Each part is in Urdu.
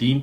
3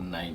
9।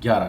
11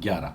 11।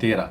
13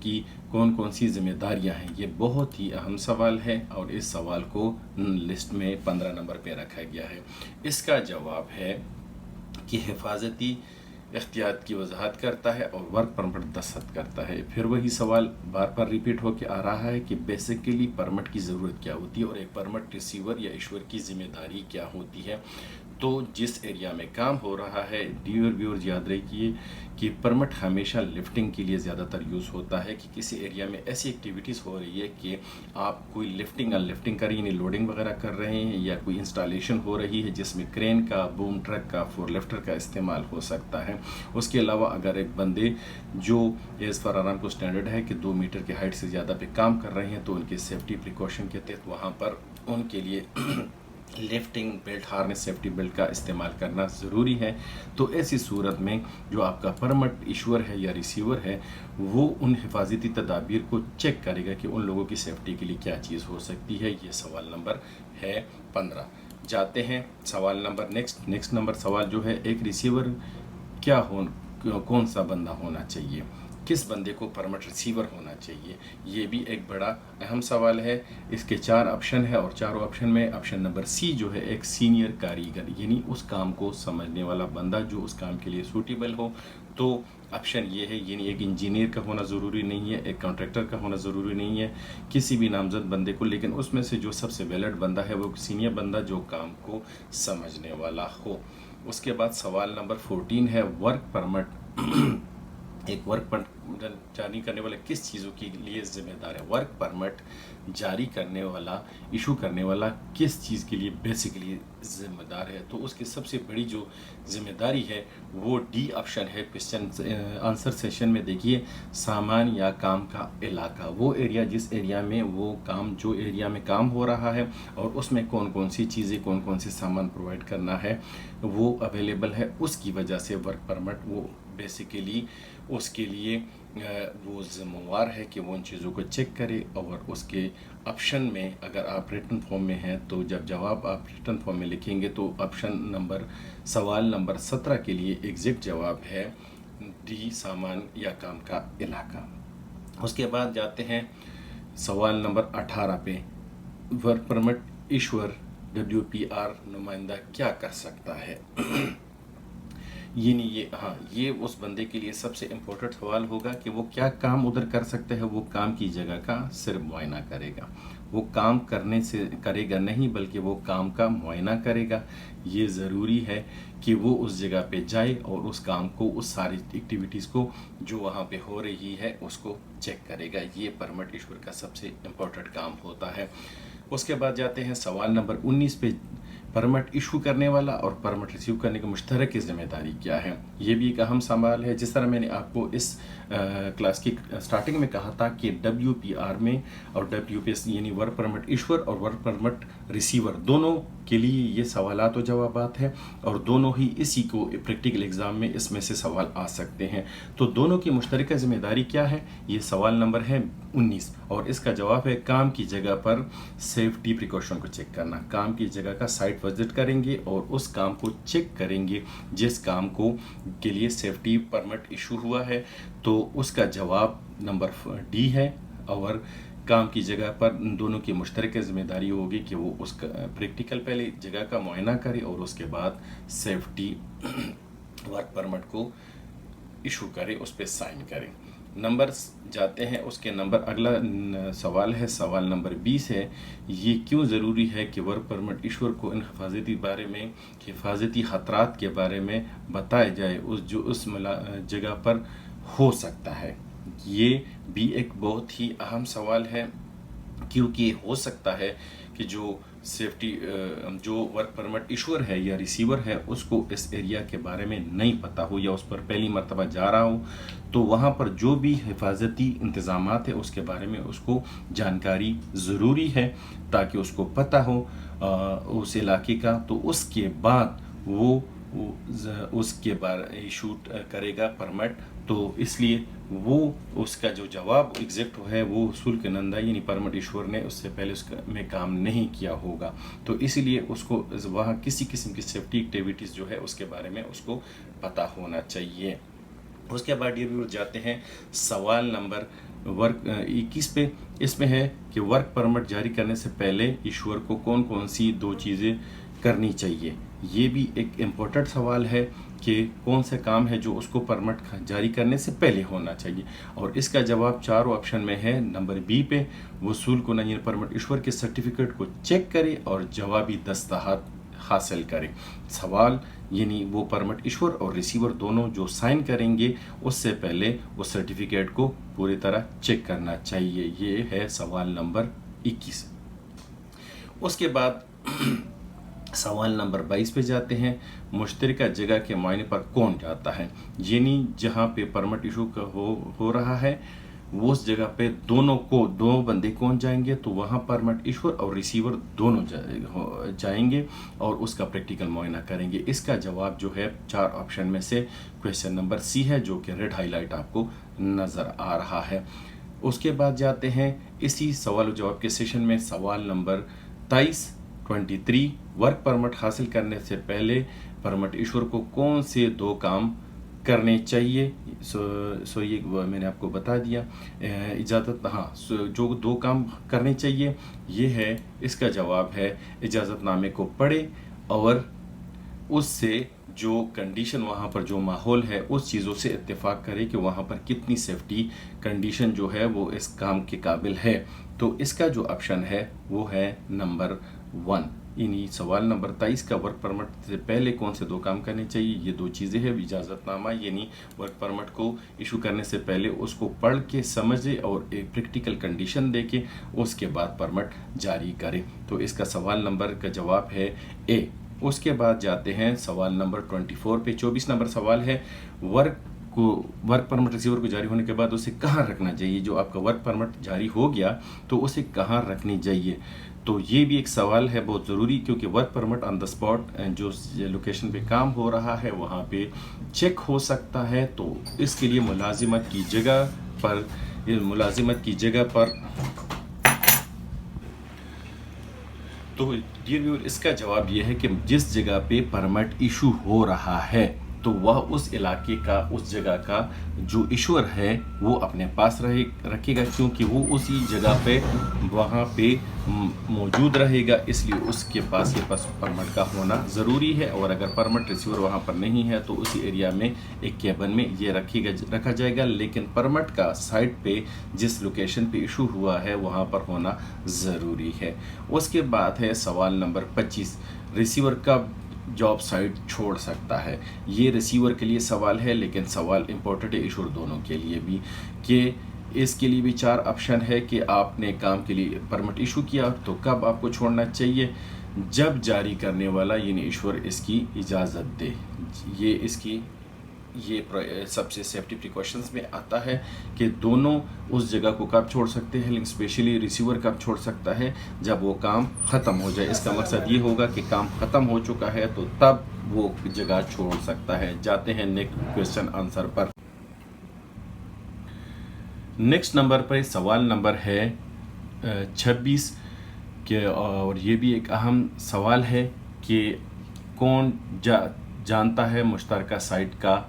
کی کون کون سی ذمہ داریاں ہیں؟ یہ بہت ہی اہم سوال ہے اور اس سوال کو لسٹ میں 15 نمبر پہ رکھا گیا ہے۔ اس کا جواب ہے کہ حفاظتی احتیاط کی وضاحت کرتا ہے اور ورک پرمٹ دستخط کرتا ہے۔ پھر وہی سوال بار بار ریپیٹ ہو کے آ رہا ہے کہ بیسیکلی پرمٹ کی ضرورت کیا ہوتی ہے اور ایک پرمٹ ریسیور یا ایشور کی ذمہ داری کیا ہوتی ہے۔ تو جس ایریا میں کام ہو رہا ہے، ڈیئر ویورز یاد رکھیے کہ پرمٹ ہمیشہ لفٹنگ کے لیے زیادہ تر یوز ہوتا ہے کہ کسی ایریا میں ایسی ایکٹیویٹیز ہو رہی ہے کہ آپ کوئی لفٹنگ کر رہی ہیں، یعنی لوڈنگ وغیرہ کر رہے ہیں، یا کوئی انسٹالیشن ہو رہی ہے جس میں کرین کا، بوم ٹرک کا، فور لفٹر کا استعمال ہو سکتا ہے۔ اس کے علاوہ اگر ایک بندے جو ایز پر آرامکو اسٹینڈرڈ ہے کہ 2 میٹر کی ہائٹ سے زیادہ پہ کام کر رہے ہیں تو ان کے سیفٹی پریکاشن کے تحت وہاں پر ان کے لیے lifting belt, horns, safety belt کا استعمال کرنا ضروری ہے۔ تو ایسی صورت میں جو آپ کا پرمٹ ایشور ہے یا ریسیور ہے وہ ان حفاظتی تدابیر کو چیک کرے گا کہ ان لوگوں کی سیفٹی کے لیے کیا چیز ہو سکتی ہے۔ یہ سوال نمبر ہے 15۔ جاتے ہیں سوال نمبر نیکسٹ نمبر سوال جو ہے، ایک ریسیور کون سا بندہ ہونا چاہیے؟ کس بندے کو پرمٹ ریسیور ہونا چاہیے؟ یہ بھی ایک بڑا اہم سوال ہے۔ اس کے 4 آپشن ہے اور چاروں آپشن میں آپشن نمبر سی جو ہے ایک سینئر کاریگر، یعنی اس کام کو سمجھنے والا بندہ جو اس کام کے لیے سوٹیبل ہو۔ تو آپشن یہ ہے، یعنی ایک انجینئر کا ہونا ضروری نہیں ہے، ایک کانٹریکٹر کا ہونا ضروری نہیں ہے، کسی بھی نامزد بندے کو، لیکن اس میں سے جو سب سے ویلڈ بندہ ہے وہ سینئر بندہ جو کام کو سمجھنے والا ہو۔ اس کے بعد سوال نمبر 14 ہے، ورک پرمٹ ایک ورک پرمٹ جاری کرنے والا کس چیزوں کے لیے ذمہ دار ہے؟ ورک پرمٹ جاری کرنے والا، ایشو کرنے والا کس چیز کے لیے بیسیکلی ذمہ دار ہے؟ تو اس کی سب سے بڑی جو ذمہ داری ہے وہ ڈی آپشن ہے۔ کوشچن آنسر سیشن میں دیکھیے، سامان یا کام کا علاقہ، وہ ایریا جس ایریا میں وہ کام، جو ایریا میں کام ہو رہا ہے اور اس میں کون کون سی چیزیں، کون کون سے سامان پرووائڈ کرنا ہے وہ اویلیبل ہے، اس کی وجہ سے ورک پرمٹ وہ بیسیکلی اس کے لیے وہ ذمہ وار ہے کہ وہ ان چیزوں کو چیک کرے۔ اور اس کے آپشن میں اگر آپ ریٹن فارم میں ہیں تو جب جواب آپ ریٹن فارم میں لکھیں گے تو سوال نمبر 17 کے لیے ایگزیکٹ جواب ہے ڈی، سامان یا کام کا علاقہ۔ اس کے بعد جاتے ہیں سوال نمبر 18 پہ، ورک پرمٹ ایشور WPR نمائندہ کیا کر سکتا ہے؟ یعنی یہ اس بندے کے لیے سب سے امپورٹنٹ سوال ہوگا کہ وہ کیا کام ادھر کر سکتا ہے۔ وہ کام کی جگہ کا صرف معائنہ کرے گا، وہ کام کرے گا نہیں بلکہ وہ کام کا معائنہ کرے گا۔ یہ ضروری ہے کہ وہ اس جگہ پہ جائے اور اس کام کو، اس ساری ایکٹیویٹیز کو جو وہاں پہ ہو رہی ہے اس کو چیک کرے گا۔ یہ پرمٹ ایشور کا سب سے امپورٹنٹ کام ہوتا ہے۔ اس کے بعد جاتے ہیں سوال نمبر 19 پہ، پرمٹ ایشو کرنے والا اور پرمٹ ریسیو کرنے کی مشترک ذمہ داری کیا ہے؟ یہ بھی ایک اہم سوال ہے۔ جس طرح میں نے آپ کو اس کلاس کی سٹارٹنگ میں کہا تھا کہ WPR میں اور WPS یعنی ورک پرمٹ ایشور اور ورک پرمٹ ریسیور دونوں کے لیے یہ سوالات و جوابات ہیں اور دونوں ہی اسی کو پریکٹیکل ایگزام میں اس میں سے سوال آ سکتے ہیں۔ تو دونوں کی مشترکہ ذمہ داری کیا ہے؟ یہ سوال نمبر ہے 19 اور اس کا جواب ہے کام کی جگہ پر سیفٹی پریکاشن کو چیک کرنا۔ کام کی جگہ کا سائٹ وزٹ کریں گے اور اس کام کو چیک کریں گے جس کام کے لیے سیفٹی پرمٹ ایشو ہوا ہے۔ تو اس کا جواب نمبر ڈی ہے اور کام کی جگہ پر دونوں کی مشترکہ ذمہ داری ہوگی کہ وہ اس کا پریکٹیکل پہلے جگہ کا معائنہ کرے اور اس کے بعد سیفٹی ورک پرمٹ کو ایشو کرے، اس پہ سائن کرے۔ نمبر جاتے ہیں اس کے نمبر، اگلا سوال ہے سوال نمبر 20 ہے، یہ کیوں ضروری ہے کہ ورک پرمٹ ایشور کو ان حفاظتی خطرات کے بارے میں بتایا جائے جو اس جگہ پر ہو سکتا ہے؟ یہ بھی ایک بہت ہی اہم سوال ہے کیونکہ ہو سکتا ہے کہ جو ورک پرمٹ ایشور ہے یا ریسیور ہے اس کو اس ایریا کے بارے میں نہیں پتہ ہو یا اس پر پہلی مرتبہ جا رہا ہو، تو وہاں پر جو بھی حفاظتی انتظامات ہیں اس کے بارے میں اس کو جانکاری ضروری ہے تاکہ اس کو پتہ ہو اس علاقے کا، تو اس کے بعد وہ اس کے بارے ایشو کرے گا پرمٹ۔ تو اس لیے وہ اس کا جو جواب ایگزیکٹ ہے وہ حصول کنندہ یعنی پرمٹ ایشور نے اس سے پہلے اس میں کام نہیں کیا ہوگا، تو اسی لیے اس کو وہاں کسی قسم کی سیفٹی ایکٹیویٹیز جو ہے اس کے بارے میں اس کو پتہ ہونا چاہیے۔ اس کے بعد ڈیئر ویور جاتے ہیں سوال نمبر 21 پہ. اس میں ہے کہ ورک پرمٹ جاری کرنے سے پہلے ایشور کو کون کون سی 2 چیزیں کرنی چاہیے. یہ بھی ایک امپورٹنٹ سوال ہے کہ کون سے کام ہے جو اس کو پرمٹ جاری کرنے سے پہلے ہونا چاہیے، اور اس کا جواب چاروں آپشن میں ہے. نمبر بی پہ وصول کنندہ یعنی پرمٹ ایشور کے سرٹیفکیٹ کو چیک کرے اور جوابی دستخط حاصل کرے. سوال یعنی وہ پرمٹ ایشور اور ریسیور دونوں جو سائن کریں گے اس سے پہلے وہ سرٹیفکیٹ کو پوری طرح چیک کرنا چاہیے. یہ ہے سوال نمبر 21. اس کے بعد سوال نمبر 22 پہ جاتے ہیں. مشترکہ جگہ کے معائنے پر کون جاتا ہے؟ یعنی جہاں پہ پرمٹ ایشو کا ہو رہا ہے وہ اس جگہ پہ دو بندے کون جائیں گے، تو وہاں پرمٹ ایشور اور ریسیور دونوں جائیں گے اور اس کا پریکٹیکل معائنہ کریں گے. اس کا جواب جو ہے 4 آپشن میں سے کویشچن نمبر سی ہے، جو کہ ریڈ ہائی لائٹ آپ کو نظر آ رہا ہے. اس کے بعد جاتے ہیں اسی سوال و جواب کے سیشن میں سوال نمبر 23 ورک پرمٹ حاصل کرنے سے پہلے پرمٹ ایشور کو کون سے 2 کام کرنے چاہیے. سو یہ میں نے آپ کو بتا دیا. اجازت جو 2 کام کرنے چاہیے یہ ہے، اس کا جواب ہے اجازت نامے کو پڑھے اور اس سے جو کنڈیشن وہاں پر جو ماحول ہے اس چیزوں سے اتفاق کرے کہ وہاں پر کتنی سیفٹی کنڈیشن جو ہے وہ اس کام کے قابل ہے. تو اس کا جو آپشن ہے وہ ہے نمبر 1. یعنی سوال نمبر 23 کا ورک پرمٹ سے پہلے کون سے 2 کام کرنے چاہیے، یہ 2 چیزیں ہیں. اجازت نامہ یعنی ورک پرمٹ کو ایشو کرنے سے پہلے اس کو پڑھ کے سمجھے اور ایک پریکٹیکل کنڈیشن دے کے اس کے بعد پرمٹ جاری کرے. تو اس کا سوال نمبر کا جواب ہے اے. اس کے بعد جاتے ہیں سوال نمبر 24 پہ. 24 نمبر سوال ہے ورک پرمٹ ریسیور کو جاری ہونے کے بعد اسے کہاں رکھنا چاہیے. جو آپ کا ورک پرمٹ جاری ہو گیا تو اسے کہاں رکھنی چاہیے. تو یہ بھی ایک سوال ہے بہت ضروری، کیونکہ work permit on the spot جو لوکیشن پہ کام ہو رہا ہے وہاں پہ چیک ہو سکتا ہے. تو اس کے لیے ملازمت کی جگہ پر تو ڈیئر ویور اس کا جواب یہ ہے کہ جس جگہ پہ پرمٹ ایشو ہو رہا ہے تو وہ اس علاقے کا اس جگہ کا جو ایشور ہے وہ اپنے پاس رکھے گا، کیونکہ وہ اسی جگہ پہ وہاں پہ موجود رہے گا. اس لیے اس کے پاس یہ پرمٹ کا ہونا ضروری ہے. اور اگر پرمٹ ریسیور وہاں پر نہیں ہے تو اسی ایریا میں ایک کیبن میں یہ رکھا جائے گا. لیکن پرمٹ کا سائٹ پہ جس لوکیشن پہ ایشو ہوا ہے وہاں پر ہونا ضروری ہے. اس کے بعد ہے سوال نمبر 25 ریسیور کب جاب سائٹ چھوڑ سکتا ہے. یہ ریسیور کے لیے سوال ہے لیکن سوال امپورٹنٹ ہے ایشور دونوں کے لیے بھی، کہ اس کے لیے بھی 4 آپشن ہے کہ آپ نے کام کے لیے پرمٹ ایشو کیا تو کب آپ کو چھوڑنا چاہیے. جب جاری کرنے والا یعنی ایشور اس کی اجازت دے. یہ سب سے سیفٹی پریکاشنز میں آتا ہے کہ دونوں اس جگہ کو کب چھوڑ سکتے ہیں، لیکن اسپیشلی ریسیور کب چھوڑ سکتا ہے جب وہ کام ختم ہو جائے. اس کا مقصد یہ ہوگا کہ کام ختم ہو چکا ہے تو تب وہ جگہ چھوڑ سکتا ہے. جاتے ہیں نیکسٹ کویسچن آنسر پر. نیکسٹ نمبر پر سوال نمبر ہے 26 کہ اور یہ بھی ایک اہم سوال ہے کہ کون جانتا ہے مشترکہ سائٹ کا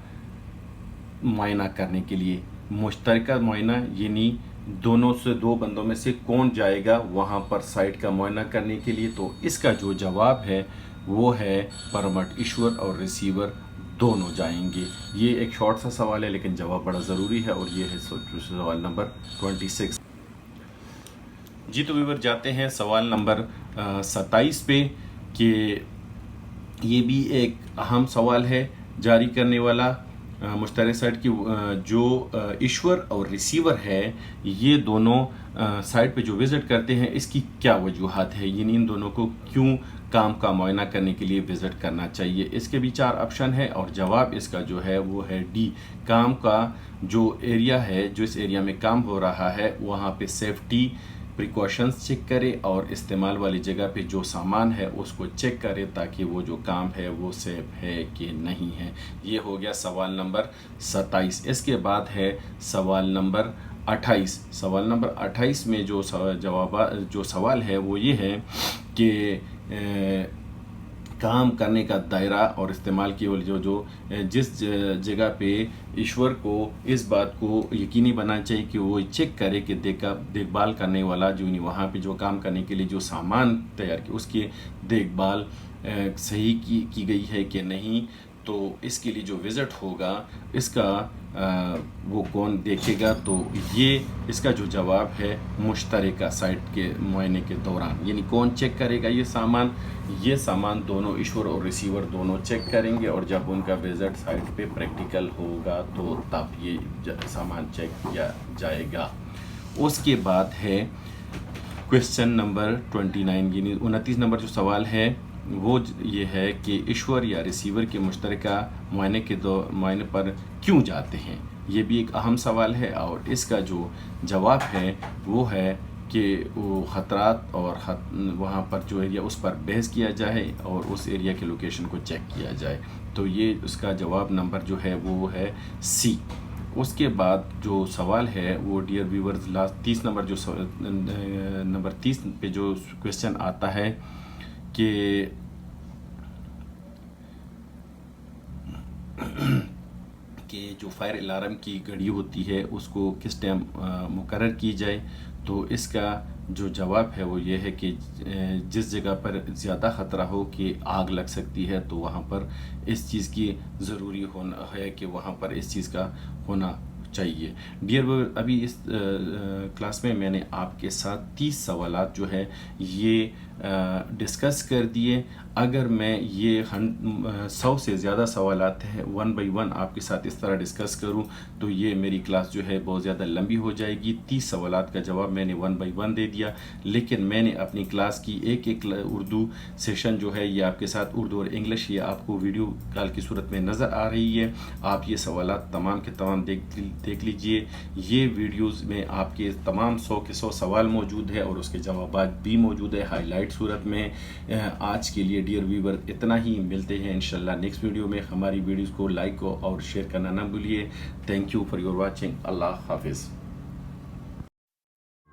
معائنہ کرنے کے لیے. مشترکہ معائنہ یعنی دو بندوں میں سے کون جائے گا وہاں پر سائٹ کا معائنہ کرنے کے لیے. تو اس کا جو جواب ہے وہ ہے پرمٹ ایشور اور ریسیور دونوں جائیں گے. یہ ایک شارٹ سا سوال ہے لیکن جواب بڑا ضروری ہے، اور یہ ہے سوال نمبر 26. جی تو ویور جاتے ہیں سوال نمبر 27 پہ کہ یہ بھی ایک اہم سوال ہے. جاری کرنے والا مشترک سائٹ کی جو ایشور اور ریسیور ہے یہ دونوں سائٹ پہ جو وزٹ کرتے ہیں اس کی کیا وجوہات ہے، یعنی ان دونوں کو کیوں کام کا معائنہ کرنے کے لیے وزٹ کرنا چاہیے. اس کے بھی 4 آپشن ہے اور جواب اس کا جو ہے وہ ہے ڈی. کام کا جو ایریا ہے جو اس ایریا میں کام ہو رہا ہے وہاں پہ سیفٹی پریکاشنز چیک کرے اور استعمال والی جگہ پہ جو سامان ہے اس کو چیک کرے تاکہ وہ جو کام ہے وہ سیف ہے کہ نہیں ہے. یہ ہو گیا سوال نمبر 27. اس کے بعد ہے سوال نمبر 28. سوال نمبر 28 میں جو سوال ہے وہ یہ ہے کہ کام کرنے کا دائرہ اور استعمال کی جو جس جگہ پہ ایشور کو اس بات کو یقینی بنانا چاہیے کہ وہ چیک کرے کہ دیکھ بھال کرنے والا جو وہاں پہ جو کام کرنے کے لیے جو سامان تیار کیا اس کی دیکھ بھال صحیح کی گئی ہے کہ نہیں. تو اس کے لیے جو وزٹ ہوگا اس کا وہ کون دیکھے گا؟ تو یہ اس کا جو جواب ہے مشترکہ سائٹ کے معائنے کے دوران. یعنی کون چیک کرے گا یہ سامان دونوں ایشور اور ریسیور دونوں چیک کریں گے، اور جب ان کا وزٹ سائٹ پہ پریکٹیکل ہوگا تو تب یہ سامان چیک کیا جائے گا. اس کے بعد ہے کویسچن نمبر 29، یعنی 29 نمبر جو سوال ہے وہ یہ ہے کہ ایشور یا ریسیور کے مشترکہ معائنے پر کیوں جاتے ہیں. یہ بھی ایک اہم سوال ہے، اور اس کا جو جواب ہے وہ ہے کہ وہ خطرات اور وہاں پر جو ایریا اس پر بحث کیا جائے اور اس ایریا کے لوکیشن کو چیک کیا جائے. تو یہ اس کا جواب نمبر جو ہے وہ ہے سی. اس کے بعد جو سوال ہے وہ ڈیئر ویورز لاسٹ 30 نمبر جو نمبر 30 پہ جو کویسچن آتا ہے کہ جو فائر الارم کی گھڑی ہوتی ہے اس کو کس ٹائم مقرر کی جائے. تو اس کا جو جواب ہے وہ یہ ہے کہ جس جگہ پر زیادہ خطرہ ہو کہ آگ لگ سکتی ہے تو وہاں پر اس چیز کی ضروری ہونا ہے کہ وہاں پر اس چیز کا ہونا چاہیے. ڈیئر ابھی اس کلاس میں نے آپ کے ساتھ 30 سوالات جو ہے یہ ڈسکس کر دیے. اگر میں یہ 100 سے زیادہ سوالات ہیں 1 بائی 1 آپ کے ساتھ اس طرح ڈسکس کروں تو یہ میری کلاس جو ہے بہت زیادہ لمبی ہو جائے گی. 30 سوالات کا جواب میں نے 1 بائی 1 دے دیا، لیکن میں نے اپنی کلاس کی ایک اردو سیشن جو ہے یہ آپ کے ساتھ اردو اور انگلش یہ آپ کو ویڈیو کال کی صورت میں نظر آ رہی ہے. آپ یہ سوالات تمام کے تمام دیکھ لیجئے. یہ ویڈیوز میں آپ کے تمام 100 کے 100 سوال موجود ہے اور اس کے جوابات بھی موجود ہے ہائی لائٹ صورت میں. آج کے لیے ڈیئر ویور اتنا ہی. ملتے ہیں انشاءاللہ نیکسٹ ویڈیو میں. ہماری ویڈیوز کو لائک اور شیئر کرنا نہ بھولیے. Thank you for your watching. اللہ حافظ.